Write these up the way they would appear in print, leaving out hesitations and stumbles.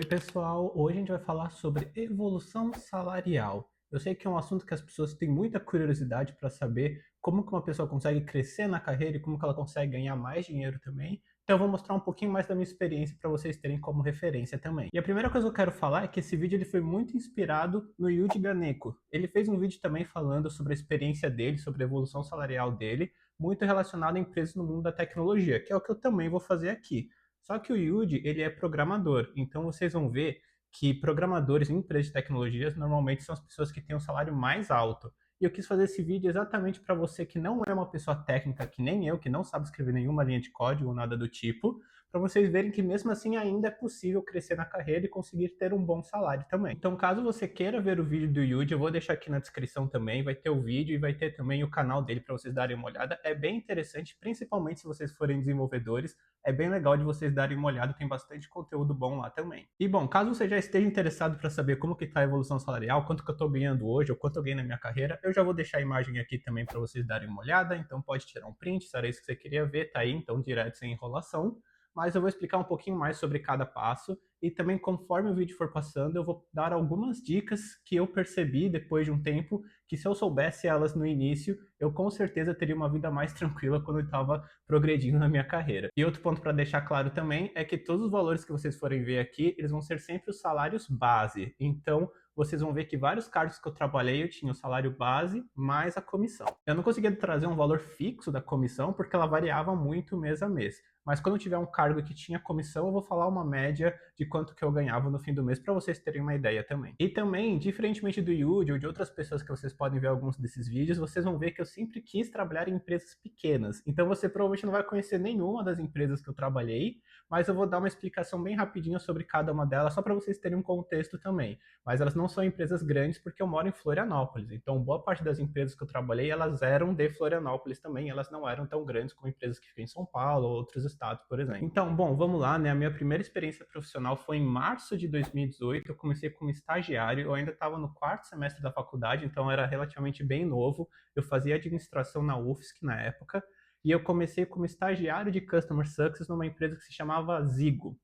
Oi, pessoal! Hoje a gente vai falar sobre evolução salarial. Eu sei que é um assunto que as pessoas têm muita curiosidade para saber como que uma pessoa consegue crescer na carreira e como que ela consegue ganhar mais dinheiro também. Então eu vou mostrar um pouquinho mais da minha experiência para vocês terem como referência também. E a primeira coisa que eu quero falar é que esse vídeo ele foi muito inspirado no Yuji Ganeko. Ele fez um vídeo também falando sobre a experiência dele, sobre a evolução salarial dele, muito relacionado a empresas no mundo da tecnologia, que é o que eu também vou fazer aqui. Só que o Yuji, ele é programador, então vocês vão ver que programadores em empresas de tecnologias normalmente são as pessoas que têm um salário mais alto. E eu quis fazer esse vídeo exatamente para você que não é uma pessoa técnica, que nem eu, que não sabe escrever nenhuma linha de código ou nada do tipo, para vocês verem que mesmo assim ainda é possível crescer na carreira e conseguir ter um bom salário também. Então, caso você queira ver o vídeo do Yuji, eu vou deixar aqui na descrição também, vai ter o vídeo e vai ter também o canal dele para vocês darem uma olhada. É bem interessante, principalmente se vocês forem desenvolvedores, é bem legal de vocês darem uma olhada, tem bastante conteúdo bom lá também. E bom, caso você já esteja interessado para saber como que está a evolução salarial, quanto que eu estou ganhando hoje, ou quanto eu ganho na minha carreira, eu já vou deixar a imagem aqui também para vocês darem uma olhada, então pode tirar um print, se era isso que você queria ver, tá aí, então direto sem enrolação. Mas eu vou explicar um pouquinho mais sobre cada passo e também conforme o vídeo for passando eu vou dar algumas dicas que eu percebi depois de um tempo que se eu soubesse elas no início, eu com certeza teria uma vida mais tranquila quando eu estava progredindo na minha carreira. E outro ponto para deixar claro também é que todos os valores que vocês forem ver aqui, eles vão ser sempre os salários base. Então, vocês vão ver que vários cargos que eu trabalhei, eu tinha o salário base mais a comissão. Eu não conseguia trazer um valor fixo da comissão porque ela variava muito mês a mês. Mas quando eu tiver um cargo que tinha comissão, eu vou falar uma média de quanto que eu ganhava no fim do mês para vocês terem uma ideia também. E também, diferentemente do Yuji ou de outras pessoas que vocês podem ver alguns desses vídeos, vocês vão ver que eu sempre quis trabalhar em empresas pequenas. Então você provavelmente não vai conhecer nenhuma das empresas que eu trabalhei, mas eu vou dar uma explicação bem rapidinho sobre cada uma delas, só para vocês terem um contexto também. Mas elas não são empresas grandes porque eu moro em Florianópolis. Então boa parte das empresas que eu trabalhei, elas eram de Florianópolis também, elas não eram tão grandes como empresas que ficam em São Paulo ou outros estados, por exemplo. Então, bom, vamos lá, né? A minha primeira experiência profissional foi em março de 2018. Eu comecei como estagiário, eu ainda estava no quarto semestre da faculdade, então era relativamente bem novo. Eu fazia administração na UFSC na época, e eu comecei como estagiário de Customer Success numa empresa que se chamava Zigo.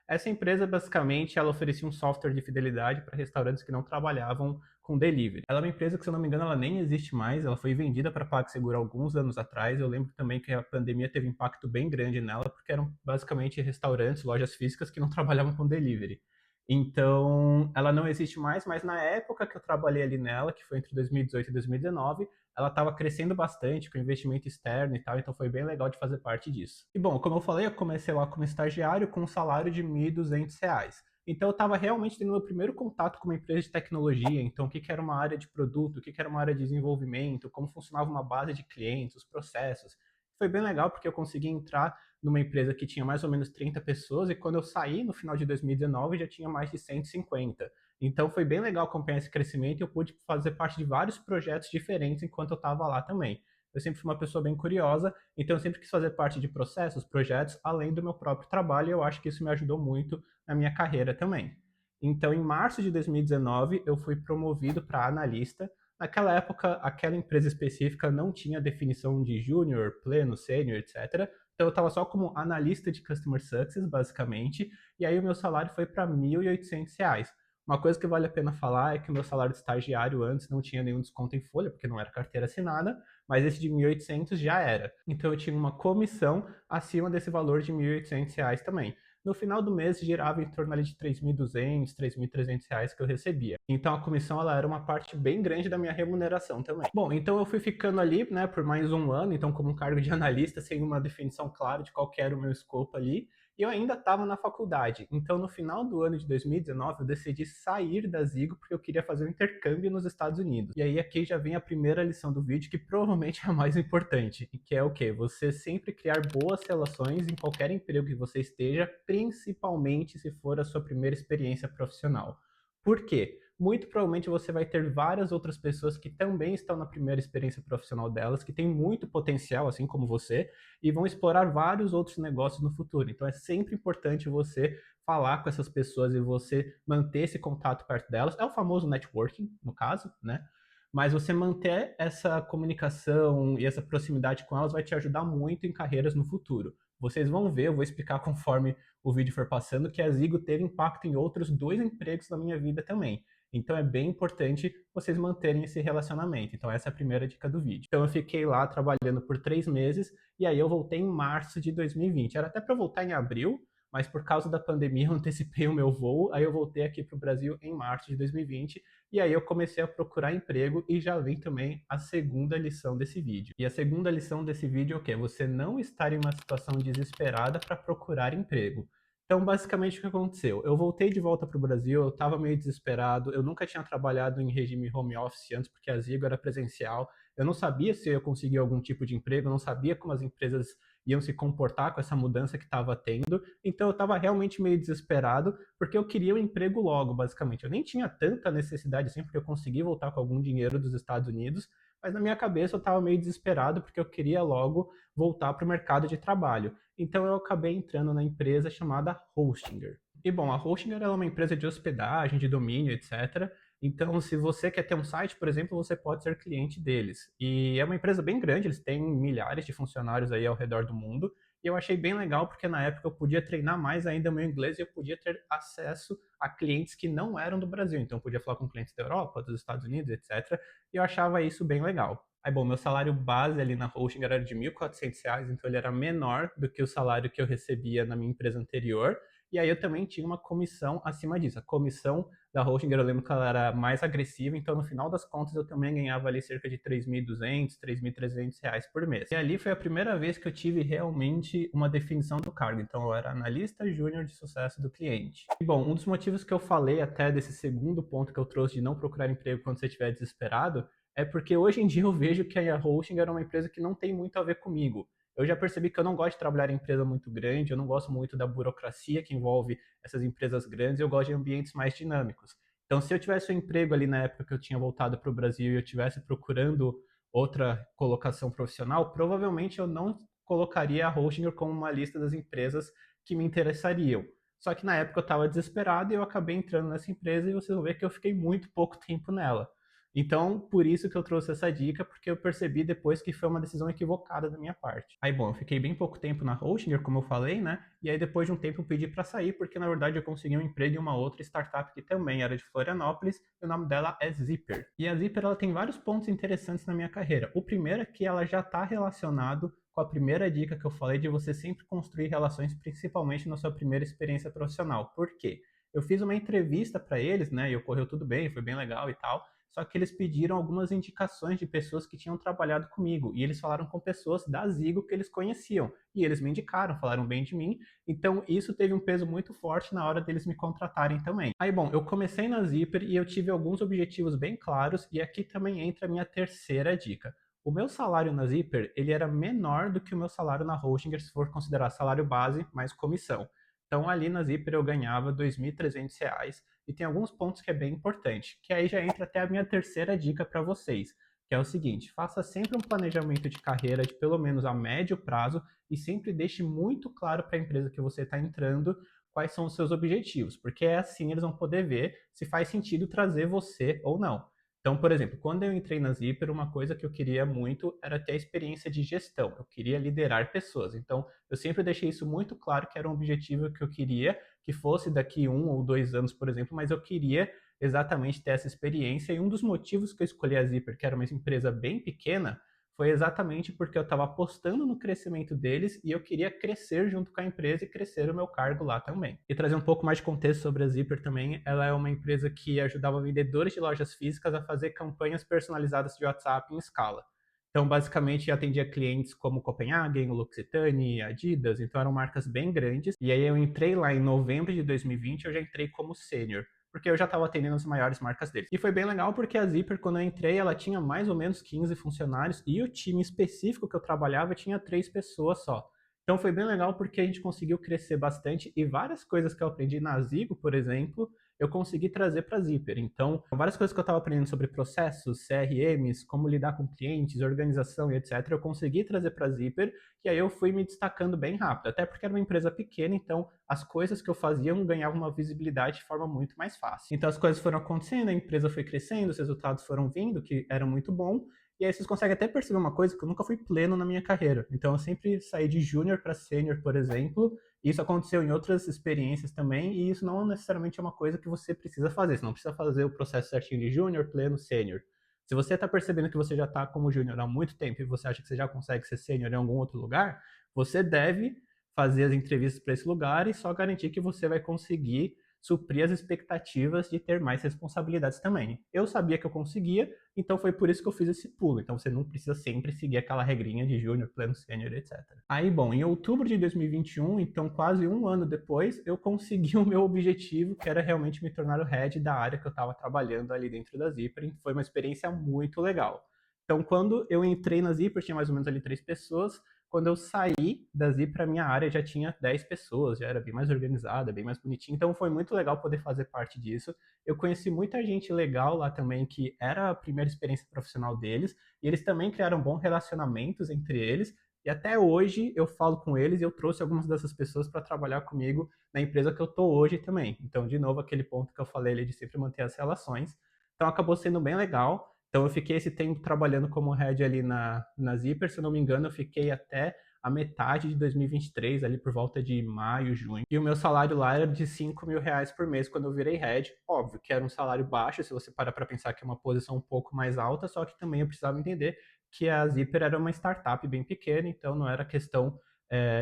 Essa empresa, basicamente, ela oferecia um software de fidelidade para restaurantes que não trabalhavam com delivery. Ela é uma empresa que, se eu não me engano, ela nem existe mais, ela foi vendida para a PagSeguro alguns anos atrás. Eu lembro também que a pandemia teve um impacto bem grande nela, porque eram basicamente restaurantes, lojas físicas que não trabalhavam com delivery. Então, ela não existe mais, mas na época que eu trabalhei ali nela, que foi entre 2018 e 2019, ela estava crescendo bastante com investimento externo e tal, então foi bem legal de fazer parte disso. E bom, como eu falei, eu comecei lá como estagiário com um salário de R$ 1.200. Então eu estava realmente tendo meu primeiro contato com uma empresa de tecnologia, então o que era uma área de produto, o que era uma área de desenvolvimento, como funcionava uma base de clientes, os processos. Foi bem legal porque eu consegui entrar numa empresa que tinha mais ou menos 30 pessoas e quando eu saí no final de 2019 já tinha mais de 150. Então foi bem legal acompanhar esse crescimento e eu pude fazer parte de vários projetos diferentes enquanto eu estava lá também. Eu sempre fui uma pessoa bem curiosa, então eu sempre quis fazer parte de processos, projetos, além do meu próprio trabalho, e eu acho que isso me ajudou muito na minha carreira também. Então, em março de 2019, eu fui promovido para analista. Naquela época, aquela empresa específica não tinha definição de júnior, pleno, sênior, etc. Então, eu estava só como analista de Customer Success, basicamente, e aí o meu salário foi para R$ 1.800. Uma coisa que vale a pena falar é que o meu salário de estagiário antes não tinha nenhum desconto em folha, porque não era carteira assinada, mas esse de 1.800 já era. Então eu tinha uma comissão acima desse valor de R$ 1.800 também. No final do mês girava em torno ali de R$ 3.200, R$ 3.300 que eu recebia. Então a comissão ela era uma parte bem grande da minha remuneração também. Bom, então eu fui ficando ali, né, por mais um ano, então como um cargo de analista, sem uma definição clara de qual era o meu escopo ali, e eu ainda estava na faculdade. Então, no final do ano de 2019, eu decidi sair da Zigo porque eu queria fazer um intercâmbio nos Estados Unidos. E aí aqui já vem a primeira lição do vídeo, que provavelmente é a mais importante, que é o quê? Você sempre criar boas relações em qualquer emprego que você esteja, principalmente se for a sua primeira experiência profissional. Por quê? Muito provavelmente você vai ter várias outras pessoas que também estão na primeira experiência profissional delas, que têm muito potencial, assim como você, e vão explorar vários outros negócios no futuro. Então é sempre importante você falar com essas pessoas e você manter esse contato perto delas. É o famoso networking, no caso, né? Mas você manter essa comunicação e essa proximidade com elas vai te ajudar muito em carreiras no futuro. vocês vão ver, eu vou explicar conforme o vídeo for passando, que a Zigo teve impacto em outros 2 empregos na minha vida também. Então é bem importante vocês manterem esse relacionamento. Então essa é a primeira dica do vídeo. Então eu fiquei lá trabalhando por 3 meses e aí eu voltei em março de 2020. Era até para voltar em abril, mas por causa da pandemia eu antecipei o meu voo, aí eu voltei aqui para o Brasil em março de 2020 e aí eu comecei a procurar emprego e já vem também a segunda lição desse vídeo. E a segunda lição desse vídeo é o quê? Você não estar em uma situação desesperada para procurar emprego. Então, basicamente, o que aconteceu? Eu voltei de volta para o Brasil, eu estava meio desesperado, eu nunca tinha trabalhado em regime home office antes, porque a Zigo era presencial, eu não sabia se eu ia conseguir algum tipo de emprego, eu não sabia como as empresas iam se comportar com essa mudança que estava tendo, então eu estava realmente meio desesperado, porque eu queria um emprego logo, basicamente. Eu nem tinha tanta necessidade assim, porque eu consegui voltar com algum dinheiro dos Estados Unidos, mas na minha cabeça eu estava meio desesperado, porque eu queria logo voltar para o mercado de trabalho. Então eu acabei entrando na empresa chamada Hostinger. E bom, a Hostinger é uma empresa de hospedagem, de domínio, etc. Então, se você quer ter um site, por exemplo, você pode ser cliente deles. E é uma empresa bem grande, eles têm milhares de funcionários aí ao redor do mundo. E eu achei bem legal porque na época eu podia treinar mais ainda meu inglês e eu podia ter acesso a clientes que não eram do Brasil. Então, eu podia falar com clientes da Europa, dos Estados Unidos, etc. E eu achava isso bem legal. Aí, bom, meu salário base ali na Hosting era de R$ 1.400, então ele era menor do que o salário que eu recebia na minha empresa anterior. E aí eu também tinha uma comissão acima disso. A comissão da Hosting, eu lembro que ela era mais agressiva, então no final das contas eu também ganhava ali cerca de R$ 3.200, R$ 3.300 por mês. E ali foi a primeira vez que eu tive realmente uma definição do cargo. Então eu era analista júnior de sucesso do cliente. E bom, um dos motivos que eu falei até desse segundo ponto que eu trouxe de não procurar emprego quando você estiver desesperado é porque hoje em dia eu vejo que a Hosting era uma empresa que não tem muito a ver comigo. Eu já percebi que eu não gosto de trabalhar em empresa muito grande, eu não gosto muito da burocracia que envolve essas empresas grandes, eu gosto de ambientes mais dinâmicos. Então, se eu tivesse um emprego ali na época que eu tinha voltado para o Brasil e eu estivesse procurando outra colocação profissional, provavelmente eu não colocaria a Hostinger como uma lista das empresas que me interessariam. Só que na época eu estava desesperado e eu acabei entrando nessa empresa e vocês vão ver que eu fiquei muito pouco tempo nela. Então, por isso que eu trouxe essa dica, porque eu percebi depois que foi uma decisão equivocada da minha parte. Aí, bom, eu fiquei bem pouco tempo na Hostinger, como eu falei, né? E aí depois de um tempo eu pedi para sair, porque na verdade eu consegui um emprego em uma outra startup que também era de Florianópolis, e o nome dela é Zipper. E a Zipper ela tem vários pontos interessantes na minha carreira. O primeiro é que ela já está relacionado com a primeira dica que eu falei de você sempre construir relações, principalmente na sua primeira experiência profissional. Por quê? Eu fiz uma entrevista para eles, né? E ocorreu tudo bem, foi bem legal e tal. Só que eles pediram algumas indicações de pessoas que tinham trabalhado comigo. E eles falaram com pessoas da Zigo que eles conheciam. E eles me indicaram, falaram bem de mim. Então isso teve um peso muito forte na hora deles me contratarem também. Aí, bom, eu comecei na Zipper e eu tive alguns objetivos bem claros. E aqui também entra a minha terceira dica. O meu salário na Zipper, ele era menor do que o meu salário na Hostinger, se for considerar salário base mais comissão. Então, ali na Zipper eu ganhava R$ 2.300 e tem alguns pontos que é bem importante, que aí já entra até a minha terceira dica para vocês, que é o seguinte: faça sempre um planejamento de carreira de pelo menos a médio prazo e sempre deixe muito claro para a empresa que você está entrando quais são os seus objetivos, porque é assim eles vão poder ver se faz sentido trazer você ou não. Então, por exemplo, quando eu entrei na Zipper, uma coisa que eu queria muito era ter a experiência de gestão. Eu queria liderar pessoas. Então, eu sempre deixei isso muito claro que era um objetivo que eu queria, que fosse daqui 1 ou 2 anos, por exemplo, mas eu queria exatamente ter essa experiência. E um dos motivos que eu escolhi a Zipper, que era uma empresa bem pequena, foi exatamente porque eu estava apostando no crescimento deles e eu queria crescer junto com a empresa e crescer o meu cargo lá também. E trazer um pouco mais de contexto sobre a Zipper também, ela é uma empresa que ajudava vendedores de lojas físicas a fazer campanhas personalizadas de WhatsApp em escala. Então, basicamente, atendia clientes como Copenhagen, L'Occitane, Adidas, então eram marcas bem grandes. E aí eu entrei lá em novembro de 2020, eu já entrei como sênior, porque eu já estava atendendo as maiores marcas deles. E foi bem legal porque a Zipper, quando eu entrei, ela tinha mais ou menos 15 funcionários e o time específico que eu trabalhava tinha 3 pessoas só. Então foi bem legal porque a gente conseguiu crescer bastante e várias coisas que eu aprendi na Zigo, por exemplo, eu consegui trazer para a Zipper. Então, várias coisas que eu estava aprendendo sobre processos, CRMs, como lidar com clientes, organização e etc., eu consegui trazer para a Zipper e aí eu fui me destacando bem rápido, até porque era uma empresa pequena, então as coisas que eu fazia ganhavam uma visibilidade de forma muito mais fácil. Então as coisas foram acontecendo, a empresa foi crescendo, os resultados foram vindo, que era muito bom, E aí vocês conseguem até perceber uma coisa, que eu nunca fui pleno na minha carreira. Então eu sempre saí de júnior para sênior, por exemplo. Isso aconteceu em outras experiências também, e isso não necessariamente é uma coisa que você precisa fazer. Você não precisa fazer o processo certinho de júnior, pleno, sênior. Se você está percebendo que você já está como júnior há muito tempo e você acha que você já consegue ser sênior em algum outro lugar, você deve fazer as entrevistas para esse lugar e só garantir que você vai conseguir suprir as expectativas de ter mais responsabilidades também. Eu sabia que eu conseguia, então foi por isso que eu fiz esse pulo. Então você não precisa sempre seguir aquela regrinha de júnior, pleno, sênior, etc. Aí, bom, em outubro de 2021, então quase um ano depois, eu consegui o meu objetivo, que era realmente me tornar o head da área que eu estava trabalhando ali dentro da Zipper. Foi uma experiência muito legal. Então, quando eu entrei na Zipper, tinha mais ou menos ali 3 pessoas. Quando eu saí da Zipper, a minha área já tinha 10 pessoas, já era bem mais organizada, bem mais bonitinha. Então, foi muito legal poder fazer parte disso. Eu conheci muita gente legal lá também, que era a primeira experiência profissional deles, e eles também criaram bons relacionamentos entre eles. E até hoje eu falo com eles e eu trouxe algumas dessas pessoas para trabalhar comigo na empresa que eu estou hoje também. Então, de novo, aquele ponto que eu falei ali de sempre manter as relações. Então, acabou sendo bem legal. Então eu fiquei esse tempo trabalhando como head ali na Zipper, se eu não me engano, eu fiquei até a metade de 2023, ali por volta de maio, junho. E o meu salário lá era de 5 mil reais por mês quando eu virei head. Óbvio que era um salário baixo, se você parar para pensar que é uma posição um pouco mais alta, só que também eu precisava entender que a Zipper era uma startup bem pequena, então não era questão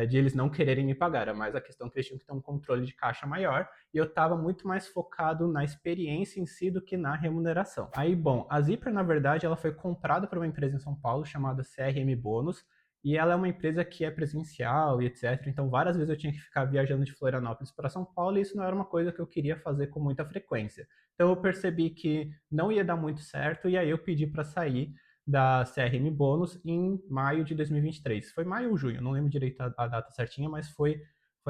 de eles não quererem me pagar, era mais a questão que eles tinham que ter um controle de caixa maior, e eu estava muito mais focado na experiência em si do que na remuneração. Aí, bom, a Zipper, na verdade, ela foi comprada por uma empresa em São Paulo chamada CRM Bônus, e ela é uma empresa que é presencial e etc. Então, várias vezes eu tinha que ficar viajando de Florianópolis para São Paulo, e isso não era uma coisa que eu queria fazer com muita frequência. Então, eu percebi que não ia dar muito certo, e aí eu pedi para sair da CRM Bônus em maio de 2023. Foi maio ou junho, não lembro direito a data certinha, mas foi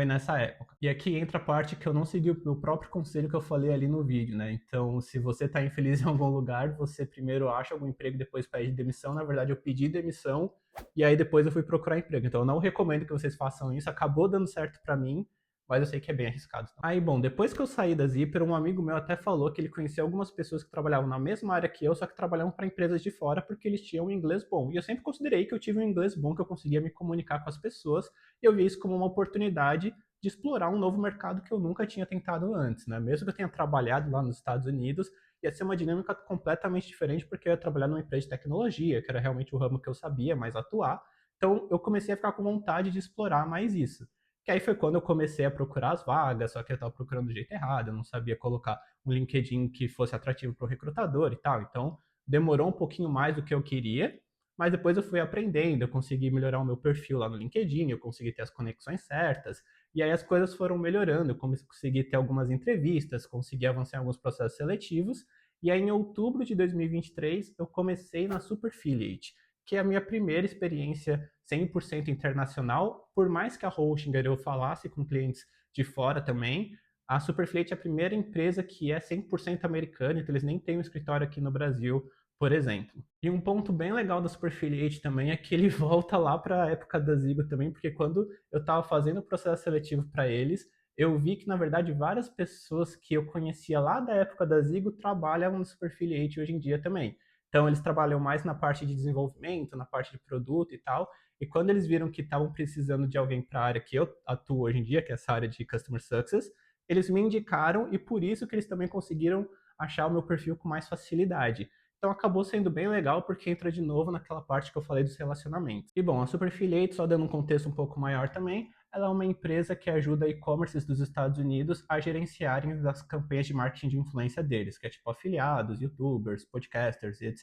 nessa época. E aqui entra a parte que eu não segui o meu próprio conselho que eu falei ali no vídeo, né? Então, se você está infeliz em algum lugar, você primeiro acha algum emprego, depois pede demissão. Na verdade, eu pedi demissão e aí depois eu fui procurar emprego. Então, eu não recomendo que vocês façam isso. Acabou dando certo para mim, mas eu sei que é bem arriscado. Aí, bom, depois que eu saí da Zipper, um amigo meu até falou que ele conhecia algumas pessoas que trabalhavam na mesma área que eu, só que trabalhavam para empresas de fora porque eles tinham um inglês bom. E eu sempre considerei que eu tive um inglês bom, que eu conseguia me comunicar com as pessoas, e eu vi isso como uma oportunidade de explorar um novo mercado que eu nunca tinha tentado antes, né? Mesmo que eu tenha trabalhado lá nos Estados Unidos, ia ser uma dinâmica completamente diferente, porque eu ia trabalhar numa empresa de tecnologia, que era realmente o ramo que eu sabia mais atuar. Então, eu comecei a ficar com vontade de explorar mais isso. Que aí foi quando eu comecei a procurar as vagas, só que eu estava procurando do jeito errado, eu não sabia colocar um LinkedIn que fosse atrativo para o recrutador e tal. Então, demorou um pouquinho mais do que eu queria, mas depois eu fui aprendendo, eu consegui melhorar o meu perfil lá no LinkedIn, eu consegui ter as conexões certas, e aí as coisas foram melhorando, eu consegui ter algumas entrevistas, consegui avançar em alguns processos seletivos, e aí em outubro de 2023 eu comecei na Superfiliate, que é a minha primeira experiência 100% internacional. Por mais que a Hostinger eu falasse com clientes de fora também, a Superfleet é a primeira empresa que é 100% americana, então eles nem têm um escritório aqui no Brasil, por exemplo. E um ponto bem legal da Superfiliate também é que ele volta lá para a época da Zigo também, porque quando eu estava fazendo o processo seletivo para eles, eu vi que, na verdade, várias pessoas que eu conhecia lá da época da Zigo trabalham no Superfiliate hoje em dia também. Então, eles trabalham mais na parte de desenvolvimento, na parte de produto e tal. E quando eles viram que estavam precisando de alguém para a área que eu atuo hoje em dia, que é essa área de Customer Success, eles me indicaram e por isso que eles também conseguiram achar o meu perfil com mais facilidade. Então acabou sendo bem legal porque entra de novo naquela parte que eu falei dos relacionamentos. E bom, a Superfiliate, só dando um contexto um pouco maior também, ela é uma empresa que ajuda e-commerces dos Estados Unidos a gerenciarem as campanhas de marketing de influência deles, que é tipo afiliados, youtubers, podcasters e etc.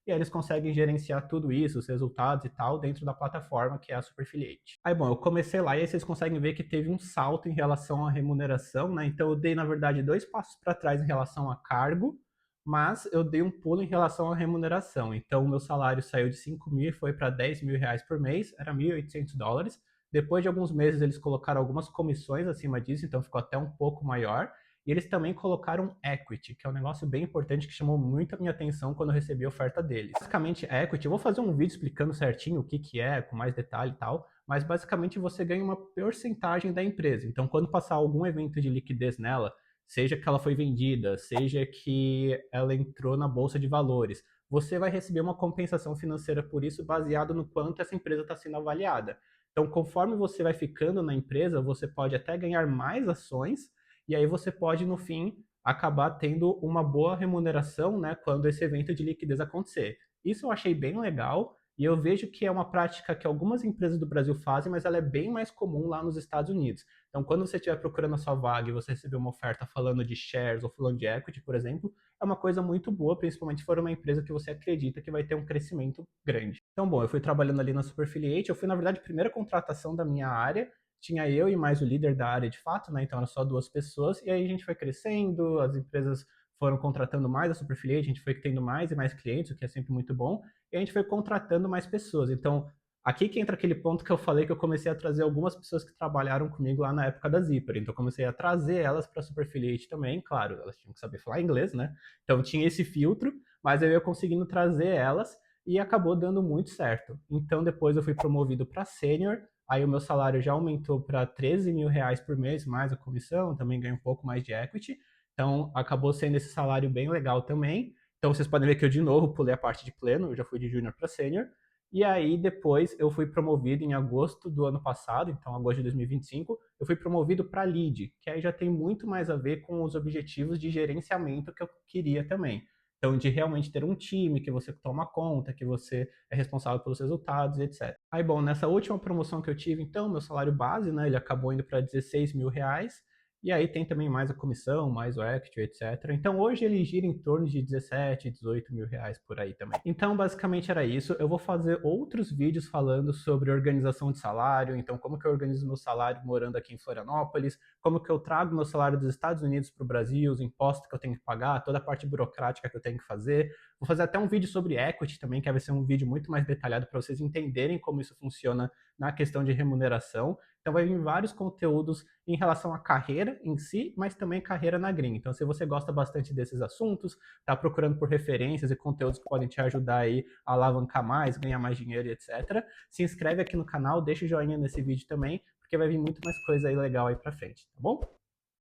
E aí eles conseguem gerenciar tudo isso, os resultados e tal, dentro da plataforma que é a Superfiliate. Aí bom, eu comecei lá e aí vocês conseguem ver que teve um salto em relação à remuneração, né? Então eu dei, na verdade, 2 passos para trás em relação a cargo, mas eu dei um pulo em relação à remuneração. Então, o meu salário saiu de 5 mil e foi para 10 mil reais por mês, era $1.800. Depois de alguns meses, eles colocaram algumas comissões acima disso, então ficou até um pouco maior. E eles também colocaram equity, que é um negócio bem importante que chamou muito a minha atenção quando eu recebi a oferta deles. Basicamente, equity, eu vou fazer um vídeo explicando certinho o que que é, com mais detalhe e tal, mas basicamente você ganha uma porcentagem da empresa. Então, quando passar algum evento de liquidez nela, seja que ela foi vendida, seja que ela entrou na bolsa de valores, você vai receber uma compensação financeira por isso, baseado no quanto essa empresa está sendo avaliada. Então, conforme você vai ficando na empresa, você pode até ganhar mais ações, e aí você pode, no fim, acabar tendo uma boa remuneração, né, quando esse evento de liquidez acontecer. Isso eu achei bem legal, e eu vejo que é uma prática que algumas empresas do Brasil fazem, mas ela é bem mais comum lá nos Estados Unidos. Então, quando você estiver procurando a sua vaga e você receber uma oferta falando de shares ou falando de equity, por exemplo, é uma coisa muito boa, principalmente se for uma empresa que você acredita que vai ter um crescimento grande. Então, bom, eu fui trabalhando ali na Superfiliate, eu fui, na verdade, a primeira contratação da minha área, tinha eu e mais o líder da área de fato, né? Então, eram só duas pessoas, e aí a gente foi crescendo, as empresas foram contratando mais a Superfiliate, a gente foi tendo mais e mais clientes, o que é sempre muito bom, e a gente foi contratando mais pessoas. Então, aqui que entra aquele ponto que eu falei que eu comecei a trazer algumas pessoas que trabalharam comigo lá na época da Zipper. Então, eu comecei a trazer elas para a Superfiliate também, claro, elas tinham que saber falar inglês, né? Então, tinha esse filtro, mas eu ia conseguindo trazer elas e acabou dando muito certo. Então, depois eu fui promovido para sênior, aí o meu salário já aumentou para 13 mil reais por mês, mais a comissão, também ganho um pouco mais de equity. Então, acabou sendo esse salário bem legal também. Então, vocês podem ver que eu, de novo, pulei a parte de pleno, eu já fui de júnior para sênior. E aí, depois, eu fui promovido em agosto do ano passado, então agosto de 2025, eu fui promovido para lead, que aí já tem muito mais a ver com os objetivos de gerenciamento que eu queria também. Então, de realmente ter um time que você toma conta, que você é responsável pelos resultados, etc. Aí, bom, nessa última promoção que eu tive, então, meu salário base, né, ele acabou indo para 16 mil reais, e aí tem também mais a comissão, mais o equity, etc. Então hoje ele gira em torno de 17, 18 mil reais por aí também. Então basicamente era isso. Eu vou fazer outros vídeos falando sobre organização de salário, então como que eu organizo meu salário morando aqui em Florianópolis, como que eu trago meu salário dos Estados Unidos para o Brasil, os impostos que eu tenho que pagar, toda a parte burocrática que eu tenho que fazer. Vou fazer até um vídeo sobre equity também, que vai ser um vídeo muito mais detalhado para vocês entenderem como isso funciona na questão de remuneração. Então vai vir vários conteúdos em relação à carreira em si, mas também carreira na gringa. Então se você gosta bastante desses assuntos, está procurando por referências e conteúdos que podem te ajudar aí a alavancar mais, ganhar mais dinheiro e etc., se inscreve aqui no canal, deixa o joinha nesse vídeo também, porque vai vir muito mais coisa aí legal aí pra frente, tá bom?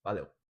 Valeu!